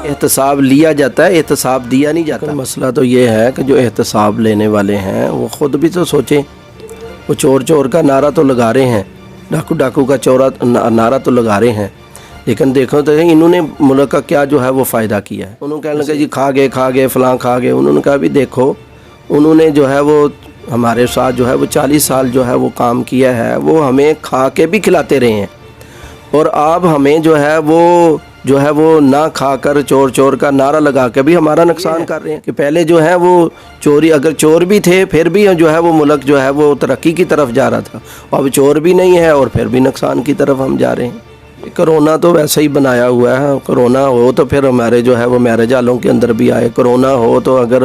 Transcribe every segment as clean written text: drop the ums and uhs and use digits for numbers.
احتساب لیا جاتا ہے، احتساب دیا نہیں جاتا۔ مسئلہ تو یہ ہے کہ جو احتساب لینے والے ہیں وہ خود بھی تو سوچیں، وہ چور چور کا نعرہ تو لگا رہے ہیں، ڈاکو ڈاکو کا نعرہ تو لگا رہے ہیں، لیکن دیکھو تو انہوں نے ملک کا کیا جو ہے وہ فائدہ کیا ہے۔ انہوں نے کہنے لگا جی کھا گئے فلاں کھا گئے۔ انہوں نے کہا بھی دیکھو، انہوں نے جو ہے وہ ہمارے ساتھ جو ہے وہ 40 سال جو ہے وہ کام کیا ہے، وہ ہمیں کھا کے بھی کھلاتے رہے ہیں، اور آپ ہمیں جو ہے وہ نہ کھا کر چور چور کا نعرہ لگا کے بھی ہمارا نقصان کر رہے ہیں۔ کہ پہلے جو ہے وہ چوری، اگر چور بھی تھے پھر بھی جو ہے وہ ملک جو ہے وہ ترقی کی طرف جا رہا تھا، اب چور بھی نہیں ہے اور پھر بھی نقصان کی طرف ہم جا رہے ہیں۔ کرونا تو ویسے ہی بنایا ہوا ہے، کرونا ہو تو پھر ہمارے جو ہے وہ میرج ہالوں کے اندر بھی آئے، کرونا ہو تو اگر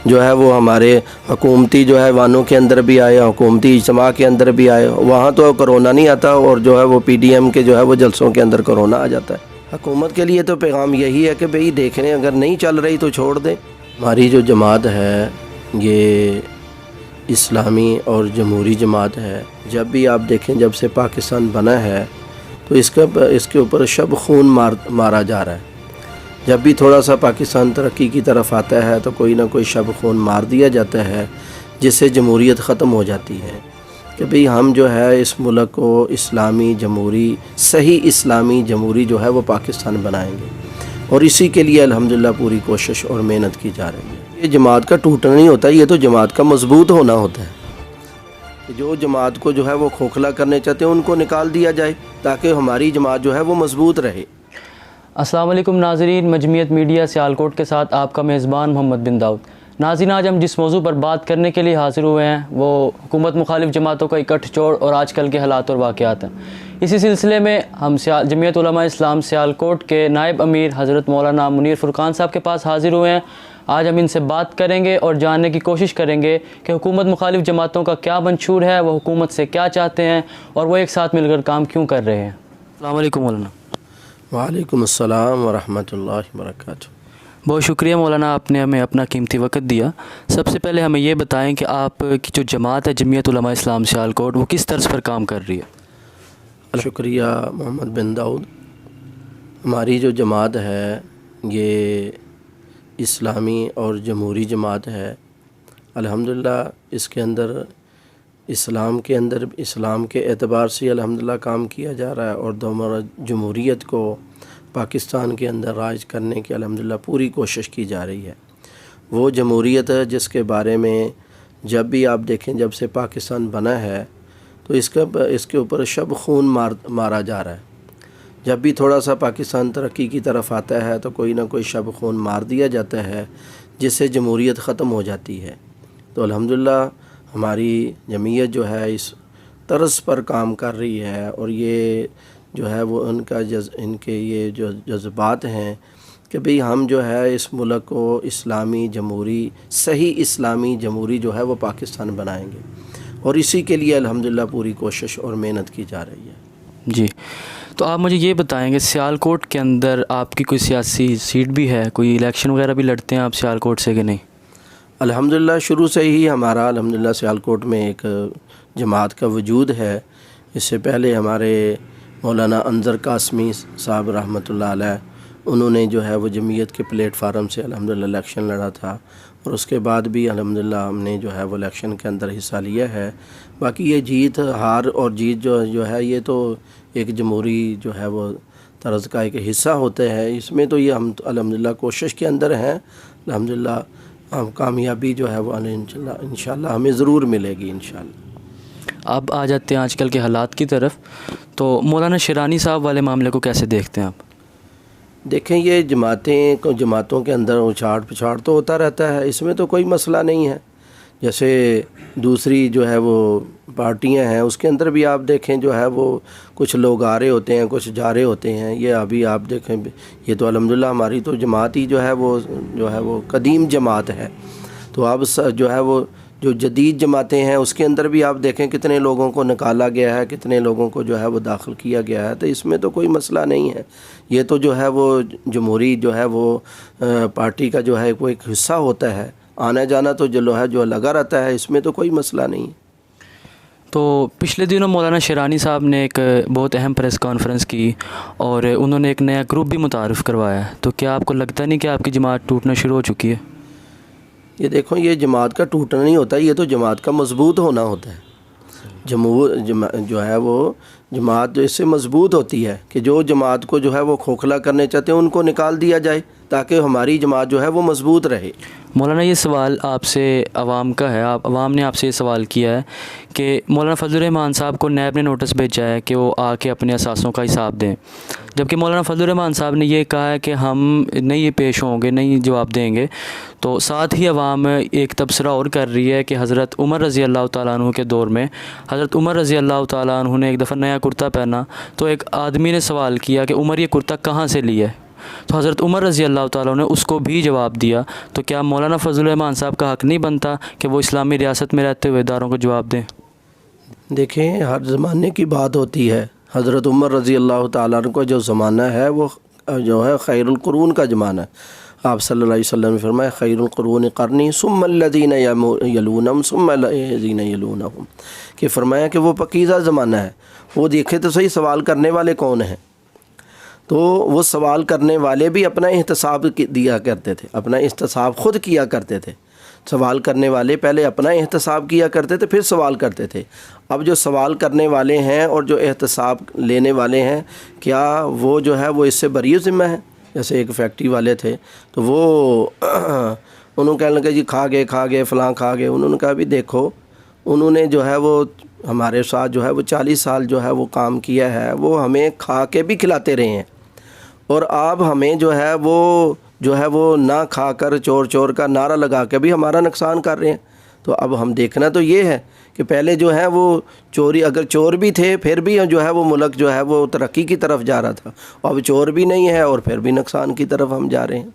جو ہے وہ ہمارے حکومتی جو ہے وانوں کے اندر بھی آئے، حکومتی اجتماع کے اندر بھی آئے، وہاں تو کرونا نہیں آتا، اور جو ہے وہ پی ڈی ایم کے جو ہے وہ جلسوں کے اندر کرونا آ جاتا ہے۔ حکومت کے لیے تو پیغام یہی ہے کہ بھئی دیکھ لیں، اگر نہیں چل رہی تو چھوڑ دیں۔ ہماری جو جماعت ہے یہ اسلامی اور جمہوری جماعت ہے۔ جب بھی آپ دیکھیں، جب سے پاکستان بنا ہے تو اس کے اوپر شب خون مارا جا رہا ہے۔ جب بھی تھوڑا سا پاکستان ترقی کی طرف آتا ہے تو کوئی نہ کوئی شب خون مار دیا جاتا ہے، جس سے جمہوریت ختم ہو جاتی ہے کہ بھئی ہم جو ہے اس ملک کو اسلامی جمہوری، صحیح اسلامی جمہوری جو ہے وہ پاکستان بنائیں گے، اور اسی کے لیے الحمدللہ پوری کوشش اور محنت کی جا رہی ہے۔ یہ جماعت کا ٹوٹنا نہیں ہوتا، یہ تو جماعت کا مضبوط ہونا ہوتا ہے۔ جو جماعت کو جو ہے وہ کھوکھلا کرنے چاہتے ہیں ان کو نکال دیا جائے تاکہ ہماری جماعت جو ہے وہ مضبوط رہے۔ السلام علیکم ناظرین، مجمعیت میڈیا سیالکوٹ کے ساتھ آپ کا میزبان محمد بن داؤد۔ ناظرین، آج ہم جس موضوع پر بات کرنے کے لیے حاضر ہوئے ہیں وہ حکومت مخالف جماعتوں کا اکٹھ جوڑ اور آج کل کے حالات اور واقعات ہیں۔ اسی سلسلے میں ہم جمعیت علماء اسلام سیالکوٹ کے نائب امیر حضرت مولانا منیر فرقان صاحب کے پاس حاضر ہوئے ہیں۔ آج ہم ان سے بات کریں گے اور جاننے کی کوشش کریں گے کہ حکومت مخالف جماعتوں کا کیا منشور ہے، وہ حکومت سے کیا چاہتے ہیں، اور وہ ایک ساتھ مل کر کام کیوں کر رہے ہیں۔ السلام علیکم مولانا۔ وعلیکم السلام ورحمۃ اللہ وبرکاتہ۔ بہت شکریہ مولانا، آپ نے ہمیں اپنا قیمتی وقت دیا۔ سب سے پہلے ہمیں یہ بتائیں کہ آپ کی جو جماعت ہے جمعیت علماء اسلام سیالکوٹ، وہ کس طرز پر کام کر رہی ہے؟ شکریہ محمد بن داؤد۔ ہماری جو جماعت ہے یہ اسلامی اور جمہوری جماعت ہے۔ الحمدللہ اس کے اندر اسلام کے اعتبار سے الحمدللہ کام کیا جا رہا ہے، اور دوبارہ جمہوریت کو پاکستان کے اندر رائج کرنے کی الحمدللہ پوری کوشش کی جا رہی ہے۔ وہ جمہوریت ہے جس کے بارے میں جب بھی آپ دیکھیں، جب سے پاکستان بنا ہے تو اس کے اوپر شب خون مارا جا رہا ہے۔ جب بھی تھوڑا سا پاکستان ترقی کی طرف آتا ہے تو کوئی نہ کوئی شب خون مار دیا جاتا ہے، جس سے جمہوریت ختم ہو جاتی ہے۔ تو الحمدللہ ہماری جمعیت جو ہے اس طرز پر کام کر رہی ہے، اور یہ جو ہے وہ ان کے یہ جو جذبات ہیں کہ بھئی ہم جو ہے اس ملک کو اسلامی جمہوری، صحیح اسلامی جمہوری جو ہے وہ پاکستان بنائیں گے، اور اسی کے لیے الحمدللہ پوری کوشش اور محنت کی جا رہی ہے۔ جی، تو آپ مجھے یہ بتائیں کہ سیالکوٹ کے اندر آپ کی کوئی سیاسی سیٹ بھی ہے، کوئی الیکشن وغیرہ بھی لڑتے ہیں آپ سیالکوٹ سے کہ نہیں؟ الحمدللہ شروع سے ہی ہمارا الحمدللہ سیالکوٹ میں ایک جماعت کا وجود ہے۔ اس سے پہلے ہمارے مولانا انظر قاسمی صاحب رحمۃ اللہ علیہ، انہوں نے جو ہے وہ جمعیت کے پلیٹ فارم سے الحمدللہ الیکشن لڑا تھا، اور اس کے بعد بھی الحمدللہ ہم نے جو ہے وہ الیکشن کے اندر حصہ لیا ہے۔ باقی یہ جیت ہار اور جیت جو ہے یہ تو ایک جمہوری جو ہے وہ طرز کا ایک حصہ ہوتا ہے۔ اس میں تو یہ ہم الحمدللہ کوشش کے اندر ہیں، الحمدللہ کامیابی جو ہے وہ انشاءاللہ ہمیں ضرور ملے گی انشاءاللہ۔ اب آ جاتے ہیں آج کل کے حالات کی طرف، تو مولانا شیرانی صاحب والے معاملے کو کیسے دیکھتے ہیں آپ؟ دیکھیں، یہ جماعتوں کے اندر اچھاڑ پچھاڑ تو ہوتا رہتا ہے، اس میں تو کوئی مسئلہ نہیں ہے۔ جیسے دوسری جو ہے وہ پارٹیاں ہیں، اس کے اندر بھی آپ دیکھیں جو ہے وہ کچھ لوگ آ رہے ہوتے ہیں، کچھ جا رہے ہوتے ہیں۔ یہ ابھی آپ دیکھیں، یہ تو الحمدللہ ہماری تو جماعت ہی جو ہے وہ قدیم جماعت ہے۔ تو اب جو ہے وہ جو جدید جماعتیں ہیں اس کے اندر بھی آپ دیکھیں کتنے لوگوں کو نکالا گیا ہے، کتنے لوگوں کو جو ہے وہ داخل کیا گیا ہے۔ تو اس میں تو کوئی مسئلہ نہیں ہے۔ یہ تو جو ہے وہ جمہوری جو ہے وہ پارٹی کا جو ہے وہ ایک حصہ ہوتا ہے، آنا جانا تو جو لگا رہتا ہے، اس میں تو کوئی مسئلہ نہیں ہے۔ تو پچھلے دنوں مولانا شیرانی صاحب نے ایک بہت اہم پریس کانفرنس کی اور انہوں نے ایک نیا گروپ بھی متعارف کروایا ہے، تو کیا آپ کو لگتا نہیں کہ آپ کی جماعت ٹوٹنا شروع ہو چکی ہے؟ یہ دیکھو، یہ جماعت کا ٹوٹنا نہیں ہوتا، یہ تو جماعت کا مضبوط ہونا ہوتا ہے۔ جو ہے وہ جماعت جو اس سے مضبوط ہوتی ہے کہ جو جماعت کو جو ہے وہ کھوکھلا کرنے چاہتے ہیں ان کو نکال دیا جائے تاکہ ہماری جماعت جو ہے وہ مضبوط رہے۔ مولانا یہ سوال آپ سے عوام کا ہے، عوام نے آپ سے یہ سوال کیا ہے کہ مولانا فضل الرحمان صاحب کو نیب نے نوٹس بھیجا ہے کہ وہ آ کے اپنے اثاثوں کا حساب دیں، جبکہ مولانا فضل الرحمان صاحب نے یہ کہا ہے کہ ہم نہیں پیش ہوں گے، نہیں جواب دیں گے۔ تو ساتھ ہی عوام ایک تبصرہ اور کر رہی ہے کہ حضرت عمر رضی اللہ تعالیٰ عنہ کے دور میں حضرت عمر رضی اللہ تعالیٰ عنہ نے ایک دفعہ نیا کرتا پہنا تو ایک آدمی نے سوال کیا کہ عمر یہ کرتا کہاں سے لیا ہے، تو حضرت عمر رضی اللہ تعالیٰ نے اس کو بھی جواب دیا۔ تو کیا مولانا فضل الرحمان صاحب کا حق نہیں بنتا کہ وہ اسلامی ریاست میں رہتے ہوئے اداروں کو جواب دیں؟ دیکھیں، ہر زمانے کی بات ہوتی ہے۔ حضرت عمر رضی اللہ تعالیٰ عنہ کا جو زمانہ ہے وہ جو ہے خیر القرون کا زمانہ ہے۔ آپ صلی اللہ علیہ وسلم نے فرمایا خیر القرون قرنی ثم الذین یلونہم ثم الذین یلونہم، کہ فرمایا کہ وہ پاکیزہ زمانہ ہے۔ وہ دیکھے تو صحیح سوال کرنے والے کون ہیں، تو وہ سوال کرنے والے بھی اپنا احتساب دیا کرتے تھے، اپنا احتساب خود کیا کرتے تھے۔ سوال کرنے والے پہلے اپنا احتساب کیا کرتے تھے، پھر سوال کرتے تھے۔ اب جو سوال کرنے والے ہیں اور جو احتساب لینے والے ہیں، کیا وہ جو ہے وہ اس سے بری ذمہ ہیں؟ جیسے ایک فیکٹری والے تھے تو وہ انہوں کہنے لگے جی کھا گئے فلاں کھا گئے۔ انہوں نے کہا بھی دیکھو، انہوں نے جو ہے وہ ہمارے ساتھ جو ہے وہ 40 سال جو ہے وہ کام کیا ہے، وہ ہمیں کھا کے بھی کھلاتے رہے ہیں، اور آپ ہمیں جو ہے وہ نہ کھا کر چور کا نعرہ لگا کے بھی ہمارا نقصان کر رہے ہیں۔ تو اب ہم دیکھنا تو یہ ہے کہ پہلے جو ہے وہ چوری، اگر چور بھی تھے پھر بھی جو ہے وہ ملک جو ہے وہ ترقی کی طرف جا رہا تھا، اب چور بھی نہیں ہے اور پھر بھی نقصان کی طرف ہم جا رہے ہیں۔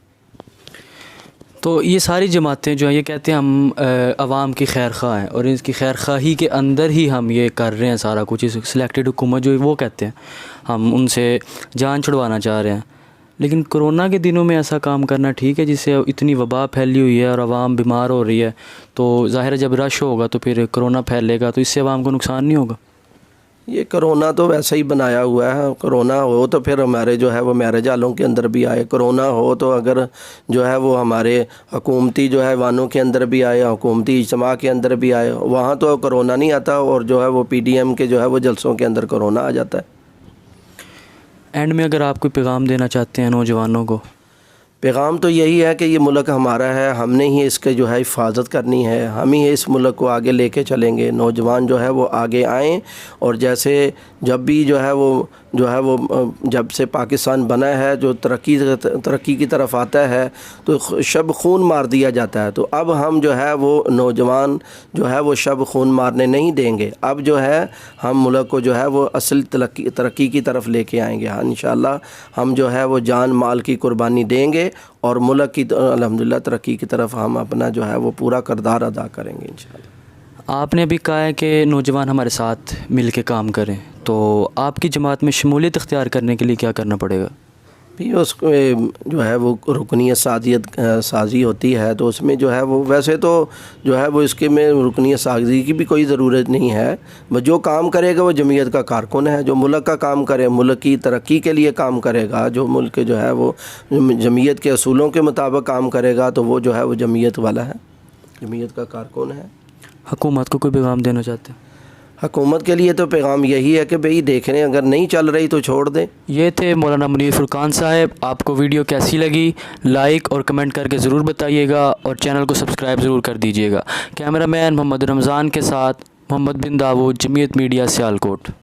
تو یہ ساری جماعتیں جو ہیں یہ کہتے ہیں ہم عوام کی خیر خواہ ہیں، اور اس کی خیر خواہی کے اندر ہی ہم یہ کر رہے ہیں سارا کچھ۔ اس سلیکٹڈ حکومت جو وہ کہتے ہیں ہم ان سے جان چھڑوانا چاہ رہے ہیں، لیکن کرونا کے دنوں میں ایسا کام کرنا ٹھیک ہے؟ جس سے اتنی وبا پھیلی ہوئی ہے اور عوام بیمار ہو رہی ہے، تو ظاہر ہے جب رش ہوگا تو پھر کرونا پھیلے گا، تو اس سے عوام کو نقصان نہیں ہوگا؟ یہ کرونا تو ویسے ہی بنایا ہوا ہے۔ کرونا ہو تو پھر ہمارے جو ہے وہ میرج ہالوں کے اندر بھی آئے، کرونا ہو تو اگر جو ہے وہ ہمارے حکومتی جو ہے وانوں کے اندر بھی آئے، حکومتی اجتماع کے اندر بھی آئے، وہاں تو کرونا نہیں آتا، اور جو ہے وہ پی ڈی ایم کے جو ہے وہ جلسوں کے اندر کرونا آ جاتا ہے۔ اینڈ میں اگر آپ کوئی پیغام دینا چاہتے ہیں نوجوانوں کو؟ پیغام تو یہی ہے کہ یہ ملک ہمارا ہے، ہم نے ہی اس کے جو ہے حفاظت کرنی ہے، ہم ہی اس ملک کو آگے لے کے چلیں گے۔ نوجوان جو ہے وہ آگے آئیں، اور جیسے جب بھی جو ہے وہ جب سے پاکستان بنا ہے جو ترقی کی طرف آتا ہے تو شب خون مار دیا جاتا ہے، تو اب ہم جو ہے وہ نوجوان جو ہے وہ شب خون مارنے نہیں دیں گے۔ اب جو ہے ہم ملک کو جو ہے وہ اصل ترقی کی طرف لے کے آئیں گے۔ ہاں انشاءاللہ ہم جو ہے وہ جان مال کی قربانی دیں گے، اور ملک کی الحمدللہ ترقی کی طرف ہم اپنا جو ہے وہ پورا کردار ادا کریں گے انشاءاللہ۔ آپ نے ابھی کہا ہے کہ نوجوان ہمارے ساتھ مل کے کام کریں، تو آپ کی جماعت میں شمولیت اختیار کرنے کے لیے کیا کرنا پڑے گا؟ بھی اس کو جو ہے وہ رکنیت سازی ہوتی ہے، تو اس میں جو ہے وہ ویسے تو جو ہے وہ اس کے میں رکنیت سازی کی بھی کوئی ضرورت نہیں ہے۔ جو کام کرے گا وہ جمعیت کا کارکن ہے، جو ملک کا کام کرے، ملک کی ترقی کے لیے کام کرے گا، جو ملک جو ہے وہ جمعیت کے اصولوں کے مطابق کام کرے گا، تو وہ جو ہے وہ جمعیت والا ہے، جمعیت کا کارکن ہے۔ حکومت کو کوئی پیغام دینا چاہتے ہیں؟ حکومت کے لیے تو پیغام یہی ہے کہ بھئی دیکھیں، اگر نہیں چل رہی تو چھوڑ دیں۔ یہ تھے مولانا منیر فرقان صاحب۔ آپ کو ویڈیو کیسی لگی لائک اور کمنٹ کر کے ضرور بتائیے گا، اور چینل کو سبسکرائب ضرور کر دیجیے گا۔ کیمرہ مین محمد رمضان کے ساتھ محمد بن داؤد، جمعیت میڈیا سیالکوٹ۔